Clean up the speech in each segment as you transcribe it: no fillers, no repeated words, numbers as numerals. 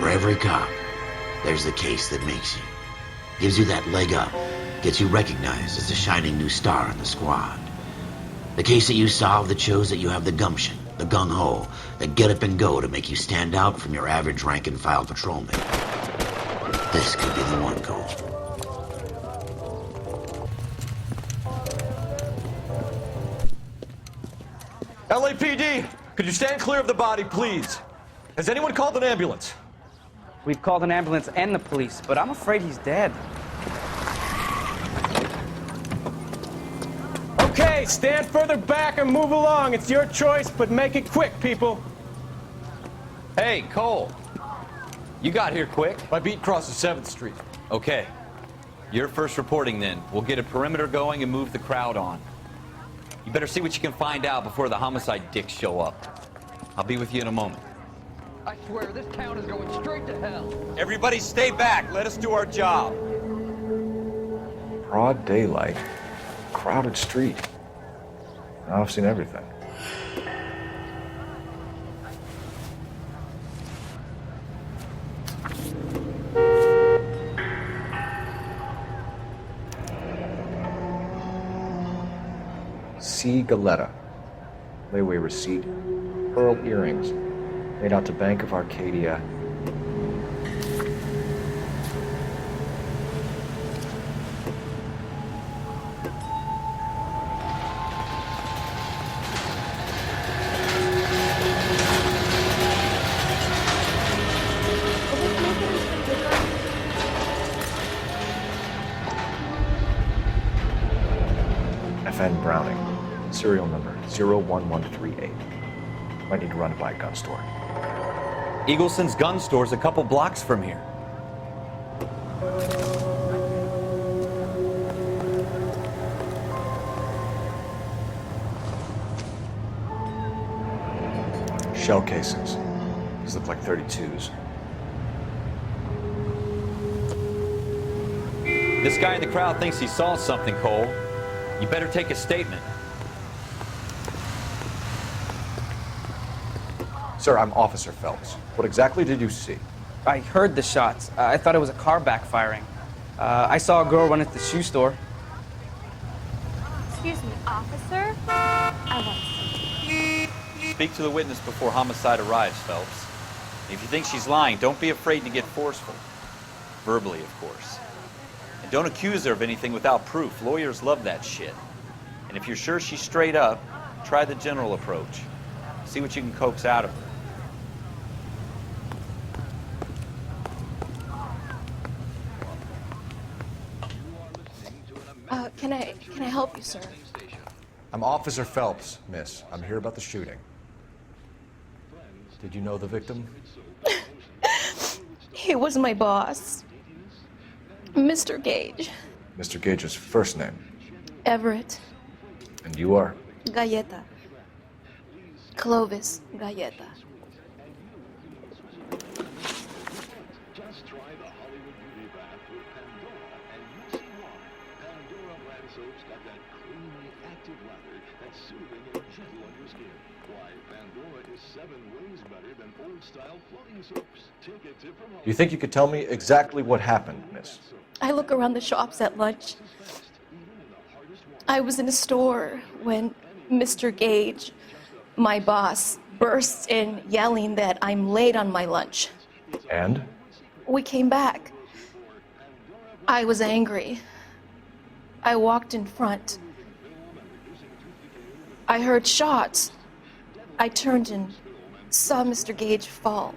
For every cop, there's the case that makes you. Gives you that leg up. Gets you recognized as a shining new star in the squad. The case that you solve that shows that you have the gumption, the gung-ho, the get up and go to make you stand out from your average rank-and-file patrolman. This could be the one, Cole. LAPD, could you stand clear of the body, please? Has anyone called an ambulance? We've called an ambulance and the police, but I'm afraid he's dead. Okay, stand further back and move along. It's your choice, but make it quick, people. Hey, Cole. You got here quick. My beat crosses 7th Street. Okay. You're first reporting then. We'll get a perimeter going and move the crowd on. You better see what you can find out before the homicide dicks show up. I'll be with you in a moment. I swear, this town is going straight to hell. Everybody stay back. Let us do our job. Broad daylight. Crowded street. Now I've seen everything. C. Galetta. Layaway receipt. Pearl earrings. Made out to Bank of Arcadia. FN Browning. Serial number 01138. Might need to run it by a gun store. Eagleson's gun store's a couple blocks from here. Shell casings. These look like 32s. This guy in the crowd thinks he saw something, Cole. You better take a statement. Sir, I'm Officer Phelps. What exactly did you see? I heard the shots. I thought it was a car backfiring. I saw a girl run into the shoe store. Excuse me, officer? I want to see you. Speak to the witness before homicide arrives, Phelps. If you think she's lying, don't be afraid to get forceful. Verbally, of course. And don't accuse her of anything without proof. Lawyers love that shit. And if you're sure she's straight up, try the general approach. See what you can coax out of her. Can I help you, sir? I'm Officer Phelps, miss. I'm here about the shooting. Did you know the victim? He was my boss, Mr. Gage. Mr. Gage's first name. Everett. And you are? Galleta. Clovis Galleta. Do you think you could tell me exactly what happened, miss? I look around the shops at lunch. I was in a store when Mr. Gage, my boss, bursts in yelling that I'm late on my lunch. And? We came back. I was angry. I walked in front. I heard shots. I turned and saw Mr. Gage fall.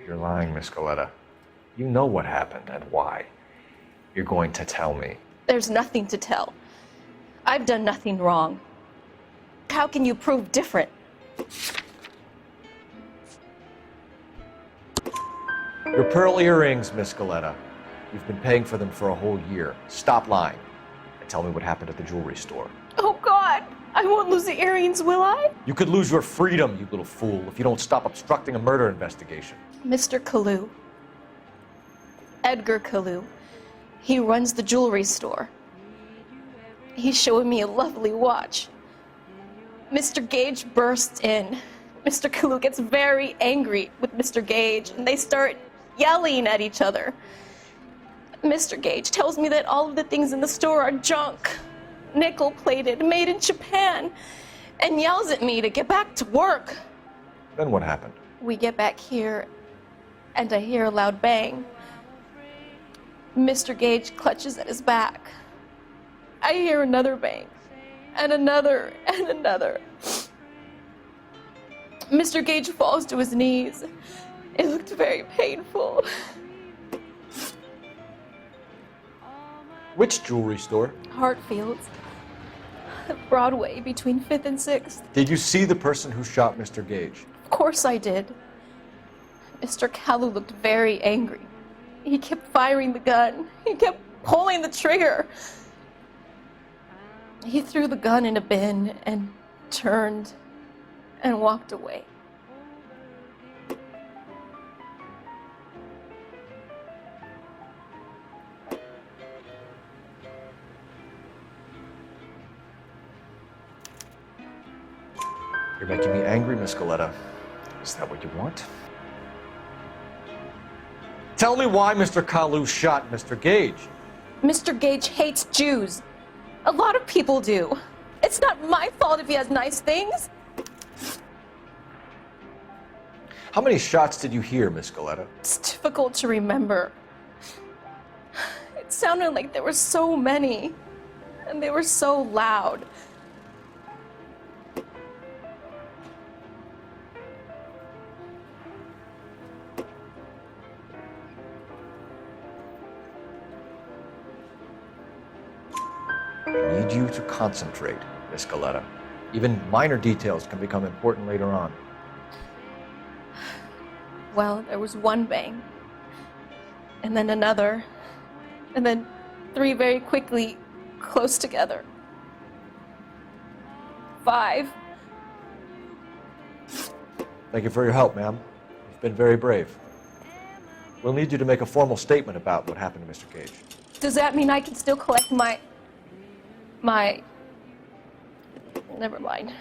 You're lying, Miss Galetta. You know what happened and why. You're going to tell me. There's nothing to tell. I've done nothing wrong. How can you prove different? Your pearl earrings, Miss Galetta. You've been paying for them for a whole year. Stop lying and tell me what happened at the jewelry store. Oh, God! not. I won't lose the earrings, will I? You could lose your freedom, you little fool, if you don't stop obstructing a murder investigation. Mr. Kalu. Edgar Kalu. He runs the jewelry store. He's showing me a lovely watch. Mr. Gage bursts in. Mr. Kalu gets very angry with Mr. Gage, and they start yelling at each other. Mr. Gage tells me that all of the things in the store are junk, nickel-plated, made in Japan, and yells at me to get back to work. Then what happened? We get back here, and I hear a loud bang. Mr. Gage clutches at his back. I hear another bang, and another, and another. Mr. Gage falls to his knees. It looked very painful. Which jewelry store? Hartfield. Broadway, between 5th and 6th. Did you see the person who shot Mr. Gage? Of course I did. Mr. Kalu looked very angry. He kept firing the gun. He kept pulling the trigger. He threw the gun in a bin and turned and walked away. You're making me angry, Miss Galetta. Is that what you want? Tell me why Mr. Kalu shot Mr. Gage. Mr. Gage hates Jews. A lot of people do. It's not my fault if he has nice things. How many shots did you hear, Miss Galetta? It's difficult to remember. It sounded like there were so many, and they were so loud. I need you to concentrate, Miss Galetta. Even minor details can become important later on. Well, there was one bang, and then another, and then 3 very quickly, close together. 5. Thank you for your help, ma'am. You've been very brave. We'll need you to make a formal statement about what happened to Mr. Gage. Does that mean I can still collect my... Never mind.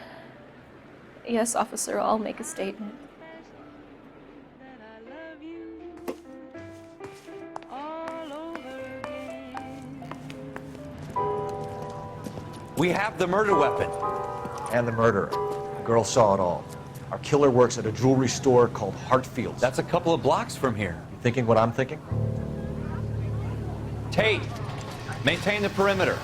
Yes, officer, I'll make a statement. We have the murder weapon. And the murderer. The girl saw it all. Our killer works at a jewelry store called Hartfield. That's a couple of blocks from here. You thinking what I'm thinking? Tate, maintain the perimeter.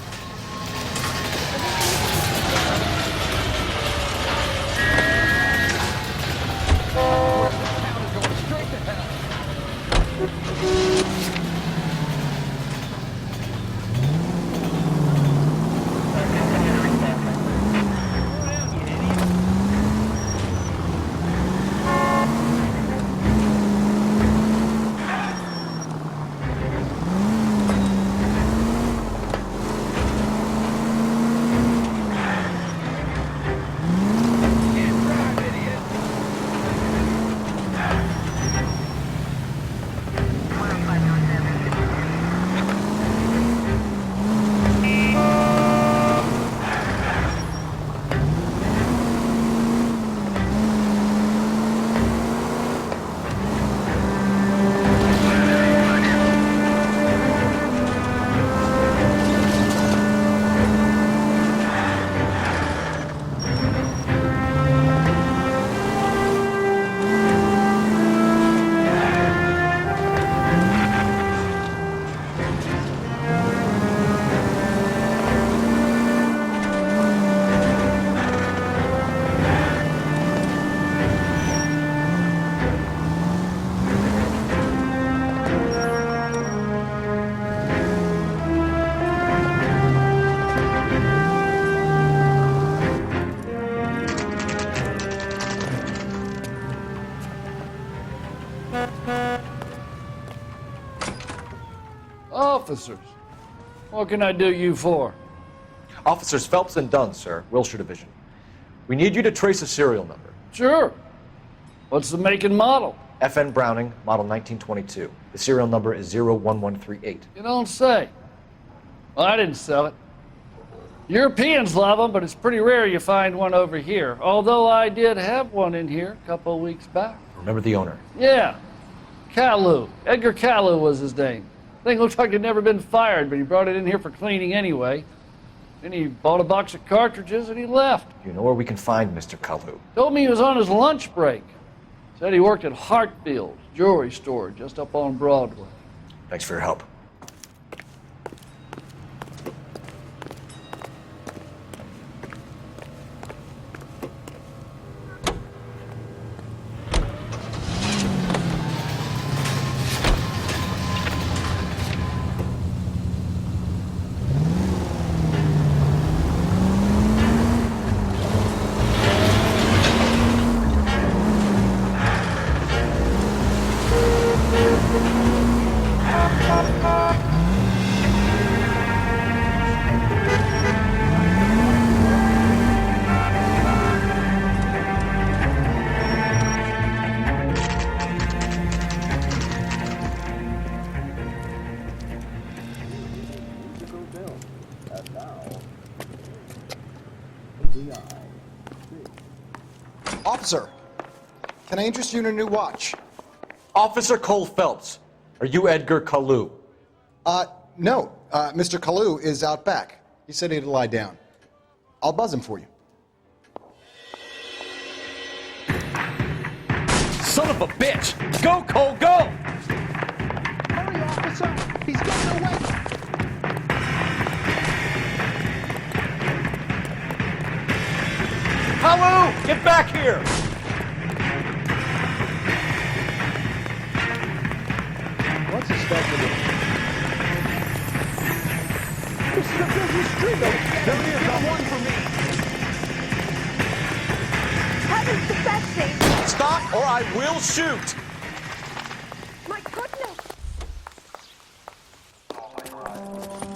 Officers, what can I do you for? Officers Phelps and Dunn, sir, Wilshire Division. We need you to trace a serial number. Sure. What's the make and model? FN Browning, model 1922. The serial number is 01138. You don't say. Well, I didn't sell it. Europeans love them, but it's pretty rare you find one over here. Although I did have one in here a couple of weeks back. Remember the owner? Yeah. Kalu. Edgar Kalu was his name. Thing looked like it'd never been fired, but he brought it in here for cleaning anyway. Then he bought a box of cartridges and he left. You know where we can find Mr. Kalu? Told me he was on his lunch break. Said he worked at Hartfield, jewelry store just up on Broadway. Thanks for your help. Officer, can I interest you in a new watch? Officer Cole Phelps, are you Edgar Kalu? No. Mr. Kalu is out back. He said he'd lie down. I'll buzz him for you. Son of a bitch! Go, Cole, go! Hurry, officer! He's getting away! Kalu, get back here! What's his stuff with it? This is a busy street. Get one for me. Heavens to Betsy! Stop or I will shoot! My goodness!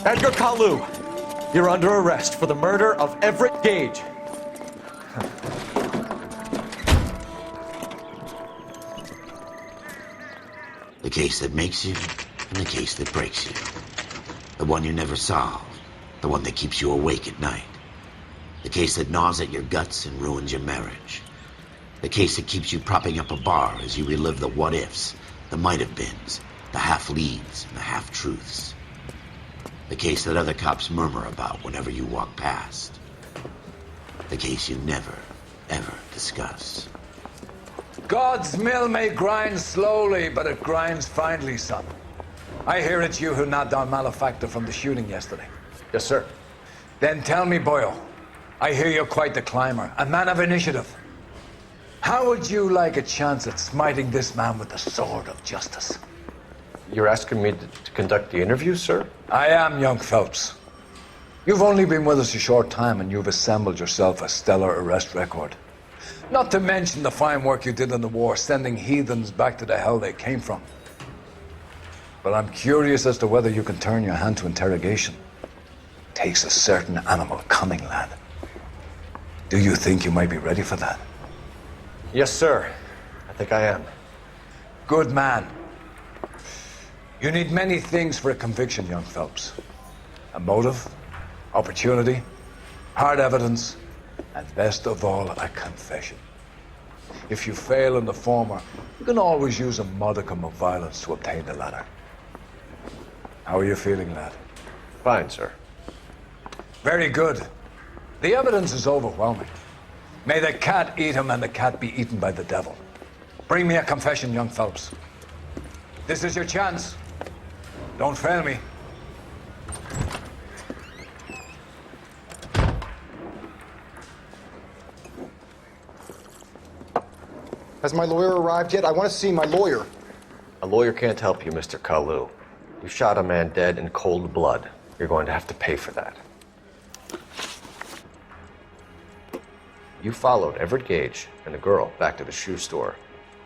Edgar Kalu, you're under arrest for the murder of Everett Gage. The case that makes you, and the case that breaks you. The one you never solve, the one that keeps you awake at night. The case that gnaws at your guts and ruins your marriage. The case that keeps you propping up a bar as you relive the what-ifs, the might-have-beens, the half-leads, and the half-truths. The case that other cops murmur about whenever you walk past. The case you never, ever discuss. God's mill may grind slowly, but it grinds finely, son. I hear it's you who nabbed our malefactor from the shooting yesterday. Yes, sir. Then tell me, Boyle, I hear you're quite the climber, a man of initiative. How would you like a chance at smiting this man with the sword of justice? You're asking me to conduct the interview, sir? I am, young Phelps. You've only been with us a short time and you've assembled yourself a stellar arrest record. Not to mention the fine work you did in the war, sending heathens back to the hell they came from. But I'm curious as to whether you can turn your hand to interrogation. Takes a certain animal cunning, lad. Do you think you might be ready for that? Yes, sir. I think I am. Good man. You need many things for a conviction, young Phelps. A motive, opportunity, hard evidence, and best of all, a confession. If you fail in the former, you can always use a modicum of violence to obtain the latter. How are you feeling, lad? Fine, sir. Very good. The evidence is overwhelming. May the cat eat him and the cat be eaten by the devil. Bring me a confession, young Phelps. This is your chance. Don't fail me. Has my lawyer arrived yet? I want to see my lawyer. A lawyer can't help you, Mr. Kalu. You shot a man dead in cold blood. You're going to have to pay for that. You followed Everett Gage and the girl back to the shoe store.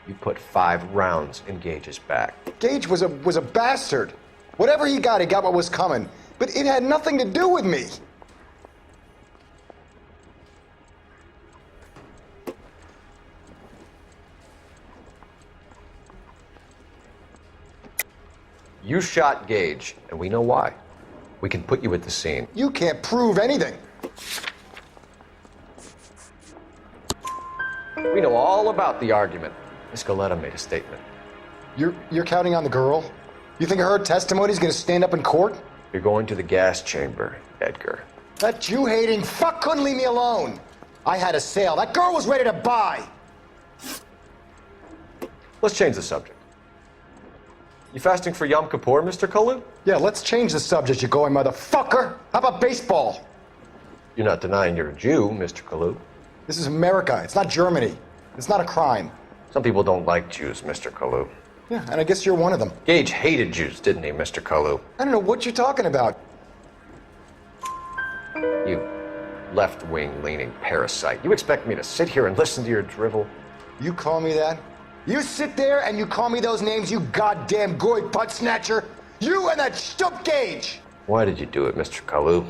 You put 5 rounds in Gage's back. Gage was a bastard. Whatever he got what was coming. But it had nothing to do with me. You shot Gage, and we know why. We can put you at the scene. You can't prove anything. We know all about the argument. Miss Galetta made a statement. You're counting on the girl? You think her testimony's gonna stand up in court? You're going to the gas chamber, Edgar. That Jew-hating fuck couldn't leave me alone. I had a sale. That girl was ready to buy. Let's change the subject. You fasting for Yom Kippur, Mr. Kalu? Yeah, let's change the subject, you going motherfucker. How about baseball? You're not denying you're a Jew, Mr. Kalu. This is America. It's not Germany. It's not a crime. Some people don't like Jews, Mr. Kalu. Yeah, and I guess you're one of them. Gage hated Jews, didn't he, Mr. Kalu? I don't know what you're talking about. You left-wing leaning parasite. You expect me to sit here and listen to your drivel? You call me that? You sit there and you call me those names, you goddamn goy butt snatcher? You and that stup Gage! Why did you do it, Mr. Kalu?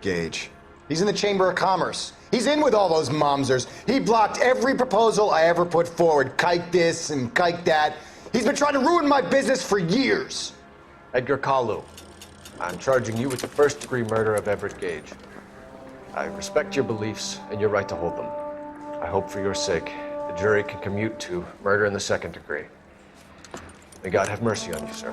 Gage. He's in the Chamber of Commerce. He's in with all those momsers. He blocked every proposal I ever put forward. Kike this and kike that. He's been trying to ruin my business for years. Edgar Kalu, I'm charging you with the first-degree murder of Everett Gage. I respect your beliefs and your right to hold them. I hope for your sake the jury can commute to murder in the second degree. May God have mercy on you, sir.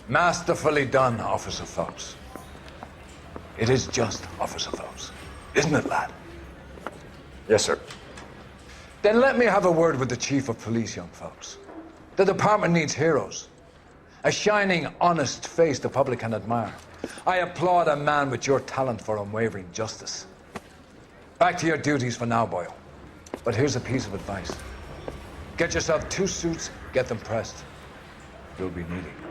Masterfully done, Officer Phelps. It is just, Officer Phelps. Isn't it, lad? Yes, sir. Then let me have a word with the Chief of Police, young Phelps. The department needs heroes. A shining, honest face the public can admire. I applaud a man with your talent for unwavering justice. Back to your duties for now, Boyle. But here's a piece of advice. Get yourself 2 suits, get them pressed. You'll be needing them.